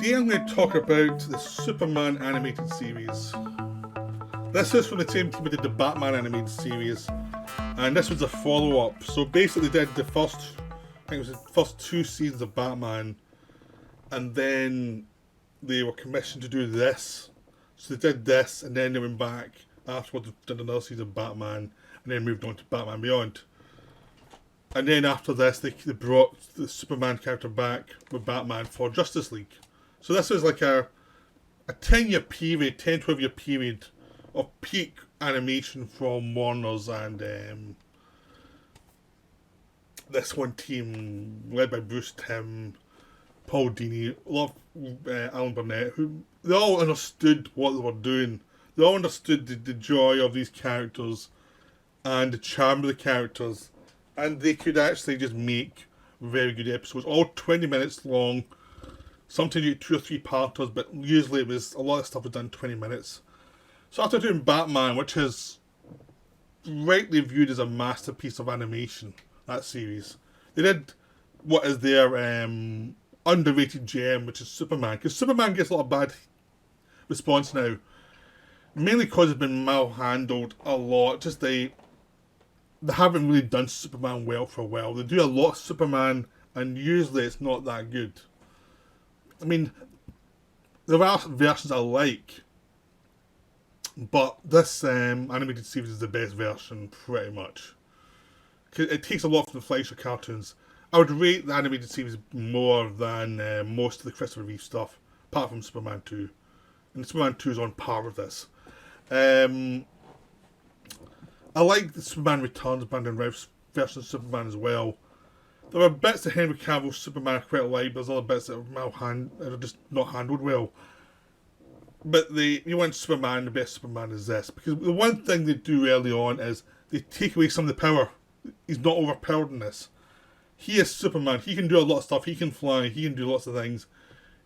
Today I'm going to talk about the Superman animated series. This is from the same team that did the Batman animated series, and this was a follow-up. So basically they did the first, I think it was the first two seasons of Batman, and then they were commissioned to do this. So they did this, and then they went back afterwards, did another season of Batman, and then moved on to Batman Beyond. And then after this, they brought the Superman character back with Batman for Justice League. So this was like a 10-year period, 10-12-year period of peak animation from Warner's and this one team led by Bruce Timm, Paul Dini, a lot of Alan Burnett, who they all understood what they were doing. They all understood the joy of these characters and the charm of the characters, and they could actually just make very good episodes, all 20 minutes long. Sometimes you get 2 or 3 parters, but usually it was a lot of stuff was done 20 minutes. So after doing Batman, which is rightly viewed as a masterpiece of animation, that series, they did what is their underrated gem, which is Superman. Because Superman gets a lot of bad response now, mainly because it's been mal-handled a lot. Just they haven't really done Superman well for a while. They do a lot of Superman, and usually it's not that good. I mean, there are versions I like, but this animated series is the best version, pretty much. Cause it takes a lot from the Fleischer cartoons. I would rate the animated series more than most of the Christopher Reeve stuff, apart from Superman 2. And Superman 2 is on par with this. I like the Superman Returns, Brandon Routh's version of Superman as well. There are bits of Henry Cavill's Superman I quite like, but there's other bits that are just not handled well. But you want Superman, the best Superman is this. Because the one thing they do early on is they take away some of the power. He's not overpowered in this. He is Superman. He can do a lot of stuff. He can fly. He can do lots of things.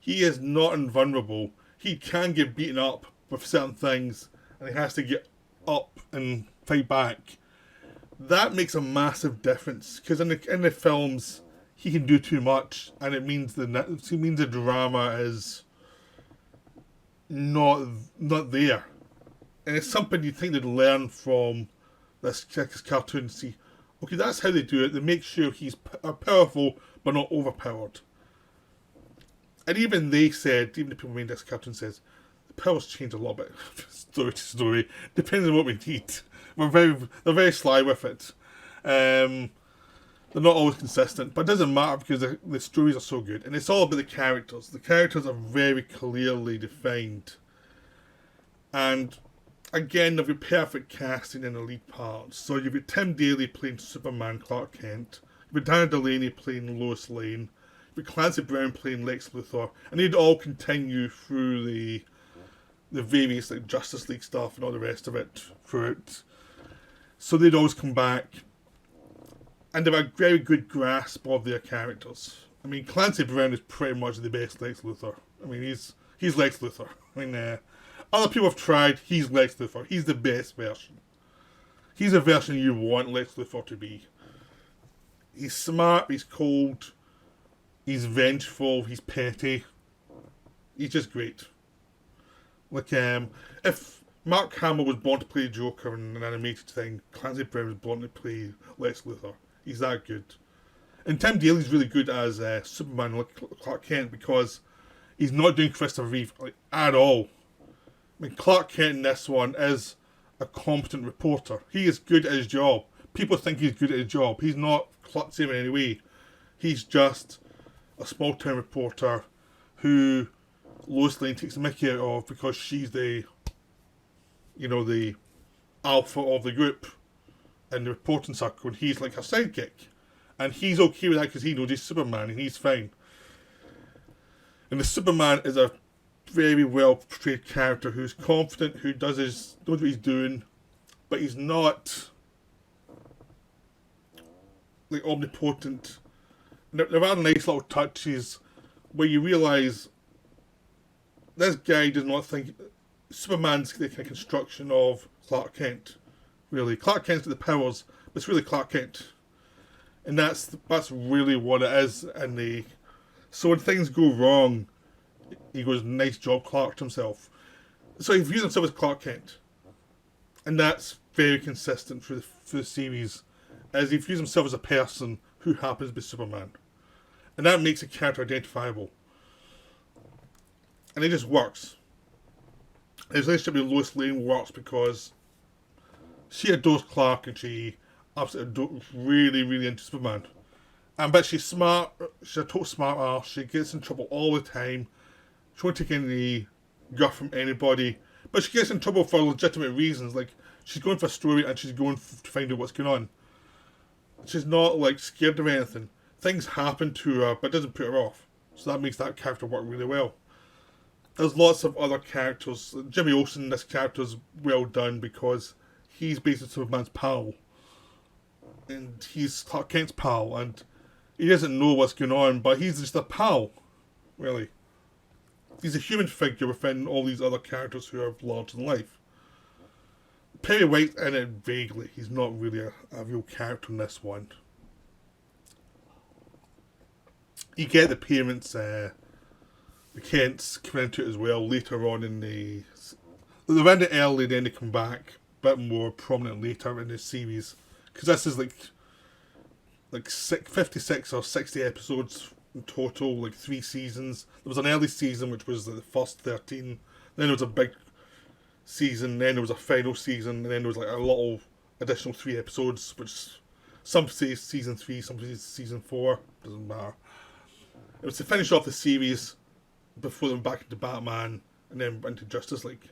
He is not invulnerable. He can get beaten up with certain things, and he has to get up and fight back. That makes a massive difference, because in the films he can do too much, and it means the drama is not there, and it's something you think they'd learn from this cartoon. See, okay, that's how they do it. They make sure he's powerful but not overpowered. And even they said, even the people who made this cartoon says, the powers change a little bit, story to story, depending on what we need. They're very sly with it. They're not always consistent, but it doesn't matter because the stories are so good, and it's all about the characters. The characters are very clearly defined, and again, they've got perfect casting in the lead parts. So you've got Tim Daly playing Superman Clark Kent, you've got Dana Delaney playing Lois Lane, you've got Clancy Brown playing Lex Luthor, and they'd all continue through the various like Justice League stuff and all the rest of it throughout. So they'd always come back, and they have a very good grasp of their characters. I mean, Clancy Brown is pretty much the best Lex Luthor. I mean, he's Lex Luthor. I mean, other people have tried. He's Lex Luthor. He's the best version. He's the version you want Lex Luthor to be. He's smart. He's cold. He's vengeful. He's petty. He's just great. Like, if Mark Hamill was born to play Joker in an animated thing, Clancy Brown was born to play Lex Luthor. He's that good. And Tim Daly's really good as Superman, like Clark Kent, because he's not doing Christopher Reeve at all. I mean, Clark Kent in this one is a competent reporter. He is good at his job. People think he's good at his job. He's not klutzy in any way. He's just a small-town reporter who Lois Lane takes the mickey out of because she's the alpha of the group in the reporting circle, and he's like her sidekick. And he's okay with that because he knows he's Superman and he's fine. And the Superman is a very well portrayed character who's confident, who knows what he's doing, but he's not like omnipotent. There are nice little touches where you realise this guy does not think Superman's the kind of construction of Clark Kent. Really, Clark Kent's got the powers, but it's really Clark Kent, and that's really what it is. So when things go wrong, He goes, "Nice job, Clark," to himself. So he views himself as Clark Kent, and that's very consistent through the series, as he views himself as a person who happens to be Superman, and that makes a character identifiable, and it just works. His relationship with Lois Lane works because she adores Clark and she absolutely really into Superman. But she's smart. She's a total smart ass. She gets in trouble all the time. She won't take any guff from anybody. But she gets in trouble for legitimate reasons. Like, she's going for a story and she's going to find out what's going on. She's not, like, scared of anything. Things happen to her, but it doesn't put her off. So that makes that character work really well. There's lots of other characters. Jimmy Olsen, this character's well done because he's basically Superman's pal. And he's Clark Kent's pal. And he doesn't know what's going on, but he's just a pal, really. He's a human figure within all these other characters who are larger than life. Perry White's in it vaguely. He's not really a real character in this one. You get the parents, the Kents come into it as well later on in the... They're in it early, then they come back a bit more prominent later in the series. Because this is like 56 or 60 episodes in total, like 3 seasons. There was an early season which was the first 13, then there was a big season, then there was a final season, and then there was like a little additional 3 episodes, which some say season 3, some say season 4, doesn't matter. It was to finish off the series before they went back into Batman and then into Justice League.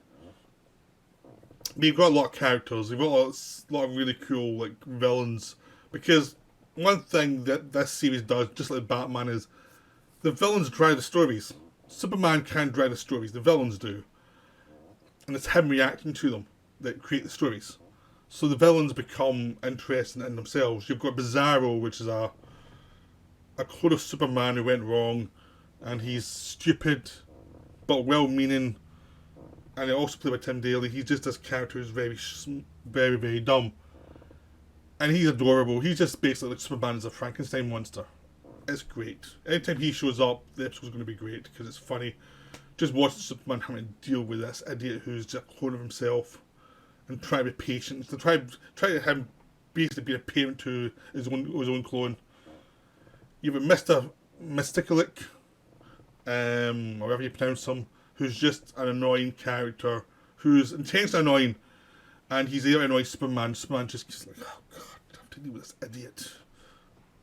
But you've got a lot of characters, you've got a lot of really cool like villains, because one thing that this series does, just like Batman, is the villains drive the stories. Superman can't drive the stories, the villains do. And it's him reacting to them that create the stories. So the villains become interesting in themselves. You've got Bizarro, which is a clone of Superman who went wrong, and he's stupid but well-meaning, and he also played by Tim Daly. He's just this character who's very dumb. And he's adorable. He's just basically like Superman as a Frankenstein monster. It's great. Anytime he shows up, the episode's going to be great because it's funny. Just watching Superman having to deal with this idiot who's just a clone of himself and try to be patient. To try to him basically be a parent to his own clone. You've got Mr. Mystikulik, or whatever you pronounce him, who's just an annoying character, who's intensely annoying, and he's there to annoy Superman. Superman just like, oh god, I have to deal with this idiot.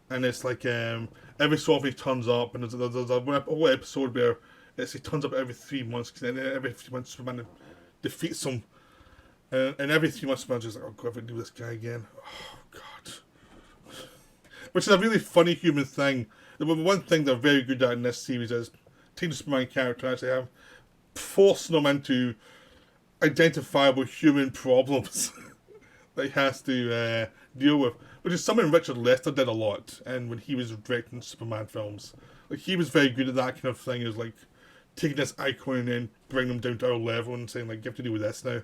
And it's like, every so often he turns up, and there's a whole episode where he turns up every 3 months, because every 3 months Superman defeats him, and every 3 months Superman's just like, oh god, I have to deal with this guy again. Oh god. Which is a really funny human thing. The one thing they're very good at in this series is taking the Superman character and actually forcing them into identifiable human problems that he has to deal with. Which is something Richard Lester did a lot, and when he was directing Superman films. Like, he was very good at that kind of thing. It was like taking this icon and then bringing them down to our level and saying, like, you have to deal with this now.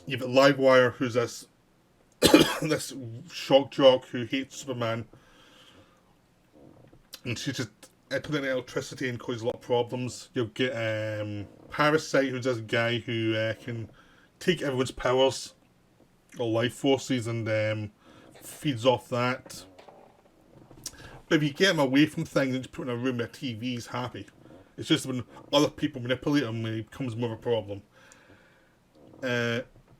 You've got Livewire, who's this this shock jock who hates Superman, and she just put in electricity and causes a lot of problems. You'll get Parasite, who's this guy who can take everyone's powers or life forces and feeds off that. But if you get him away from things and just put him in a room with a TV, he's happy. It's just when other people manipulate him, he becomes more of a problem.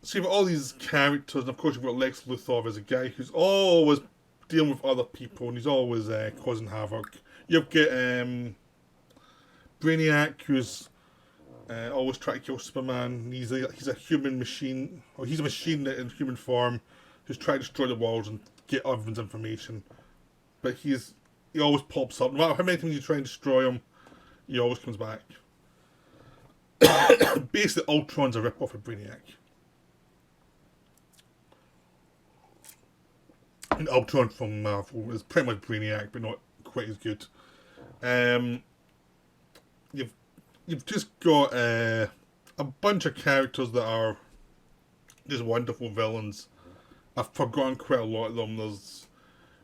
So you've got all these characters, and of course you've got Lex Luthor as a guy who's always dealing with other people, and he's always causing havoc. You've got Brainiac, who's always trying to kill Superman. He's a human machine, or he's a machine in human form, who's trying to destroy the world and get everyone's information. But he always pops up. No matter how many times you try and destroy him, he always comes back. Basically, Ultron's a rip-off of Brainiac. And Ultron from Marvel is pretty much Brainiac, but not quite as good. You've just got a bunch of characters that are just wonderful villains. I've forgotten quite a lot of them.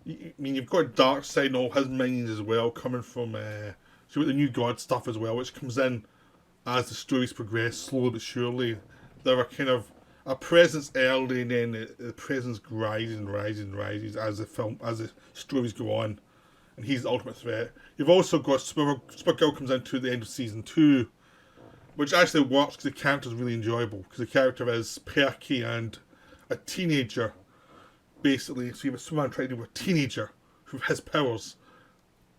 You've got Darkseid and all his minions as well, coming from So with the new God stuff as well, which comes in as the stories progress, slowly but surely. There are kind of a presence early, and then the presence rises and rises and rises as the stories go on, and he's the ultimate threat. You've also got Supergirl comes into the end of season 2, which actually works because the character is really enjoyable, because the character is perky and a teenager, basically. So you have Superman trying to do with a teenager who has powers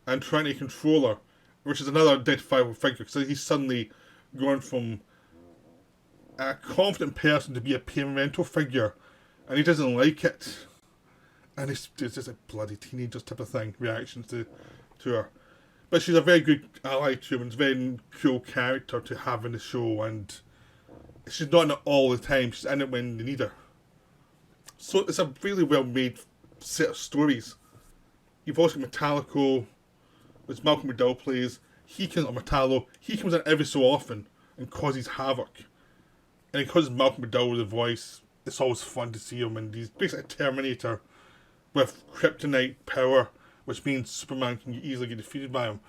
and trying to control her, which is another identifiable figure, because he's suddenly gone from a confident person to be a parental figure, and he doesn't like it, and it's just a bloody teenager type of thing, reactions to her. But she's a very good ally to him, and it's a very cool character to have in the show, and she's not in it all the time, she's in it when they need her. So it's a really well made set of stories. You've also got Metallico, which Malcolm McDowell plays. He comes in every so often and causes havoc. And because Malcolm McDowell with the voice, it's always fun to see him, and he's basically a Terminator with kryptonite power, which means Superman can easily get defeated by him.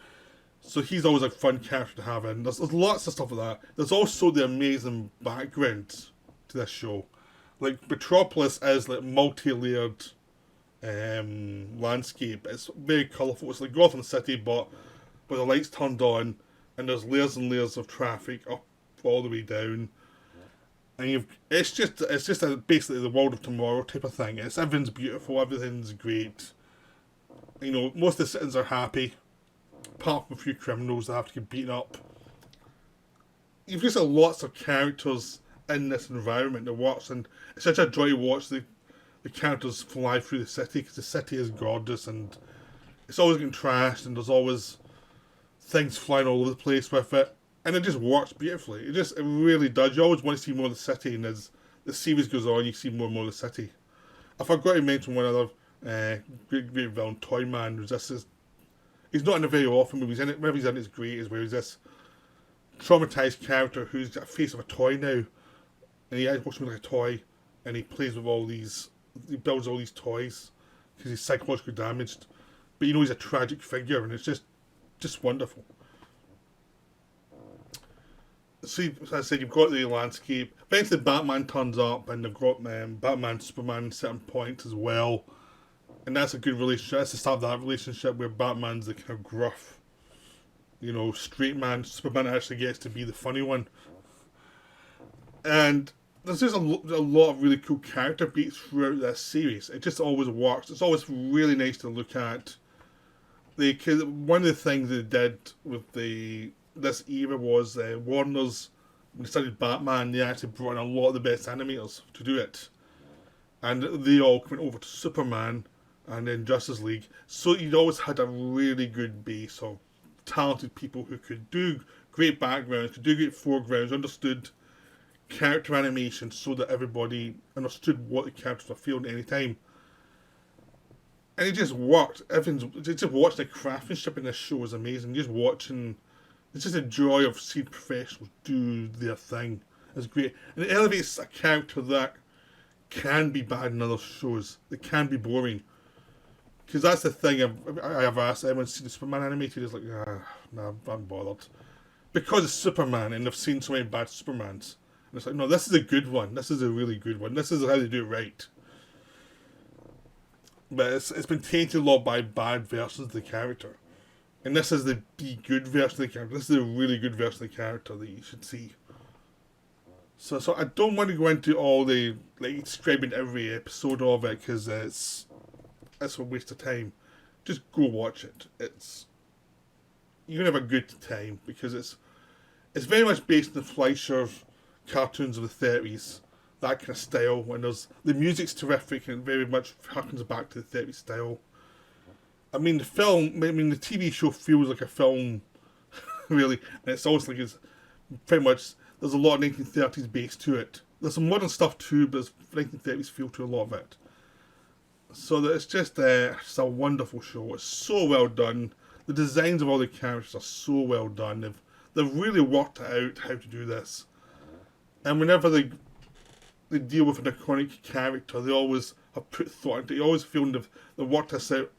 So he's always a fun character to have in. There's lots of stuff like that. There's also the amazing background to this show. Like, Metropolis is like multi-layered landscape. It's very colourful. It's like Gotham City, but with the lights turned on, and there's layers and layers of traffic up all the way down. And it's just basically the world of tomorrow type of thing. Everything's beautiful, everything's great. You know, most of the citizens are happy, apart from a few criminals that have to get beaten up. You've just got lots of characters in this environment that works, and it's such a joy to watch the characters fly through the city, because the city is gorgeous, and it's always getting trashed, and there's always things flying all over the place with it. And it just works beautifully. It really does. You always want to see more of the city, and as the series goes on, you see more and more of the city. I forgot to mention one other great villain, Toyman. He's not in it very often, but whenever he's in it, it's great. Is where he's this traumatized character who's got a face of a toy now, and he walks around like a toy, and he plays with he builds all these toys because he's psychologically damaged. But you know he's a tragic figure, and it's just wonderful. So, as I said, you've got the landscape. Eventually Batman turns up, and they've got Batman, Superman at certain points as well. And that's a good relationship. That's the start of that relationship where Batman's the kind of gruff, straight man. Superman actually gets to be the funny one. And there's just a lot of really cool character beats throughout this series. It just always works. It's always really nice to look at. One of the things they did with this era was Warner's, when they started Batman, they actually brought in a lot of the best animators to do it. And they all went over to Superman and then Justice League. So you'd always had a really good base of talented people who could do great backgrounds, could do great foregrounds, understood character animation so that everybody understood what the characters were feeling at any time. And it just worked. Just watching the craftsmanship in this show is amazing. It's just a joy of seeing professionals do their thing. It's great. And it elevates a character that can be bad in other shows. That can be boring. Because that's the thing I have asked everyone seen the Superman animated. It's like, I'm not bothered. Because it's Superman, and I've seen so many bad Supermans. And it's like, no, this is a good one. This is a really good one. This is how they do it right. But it's been tainted a lot by bad versions of the character. And this is the good version of the character. This is a really good version of the character that you should see. So I don't want to go into all the describing every episode of it, because it's a waste of time. Just go watch it. You're gonna have a good time, because it's very much based on the Fleischer cartoons of the 30s, that kind of style. And the music's terrific, and very much harkens back to the 30s style. I mean, the TV show feels like a film, really, and it's always like it's pretty much, there's a lot of 1930s base to it. There's some modern stuff too, but there's 1930s feel to a lot of it. So that it's just it's a wonderful show. It's so well done. The designs of all the characters are so well done. They've really worked out how to do this. And whenever they deal with an iconic character, they always have put thought into it. You always feel they've worked this out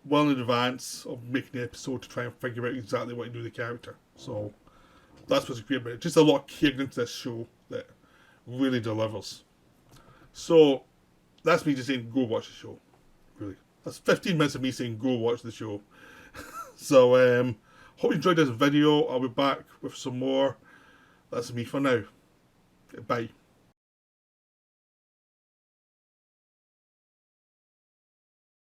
well in advance of making the episode to try and figure out exactly what to do with the character. So that's what's great about it. Just a lot of care into this show that really delivers. So that's me just saying, go watch the show. Really. That's 15 minutes of me saying, go watch the show. So, hope you enjoyed this video. I'll be back with some more. That's me for now. Bye.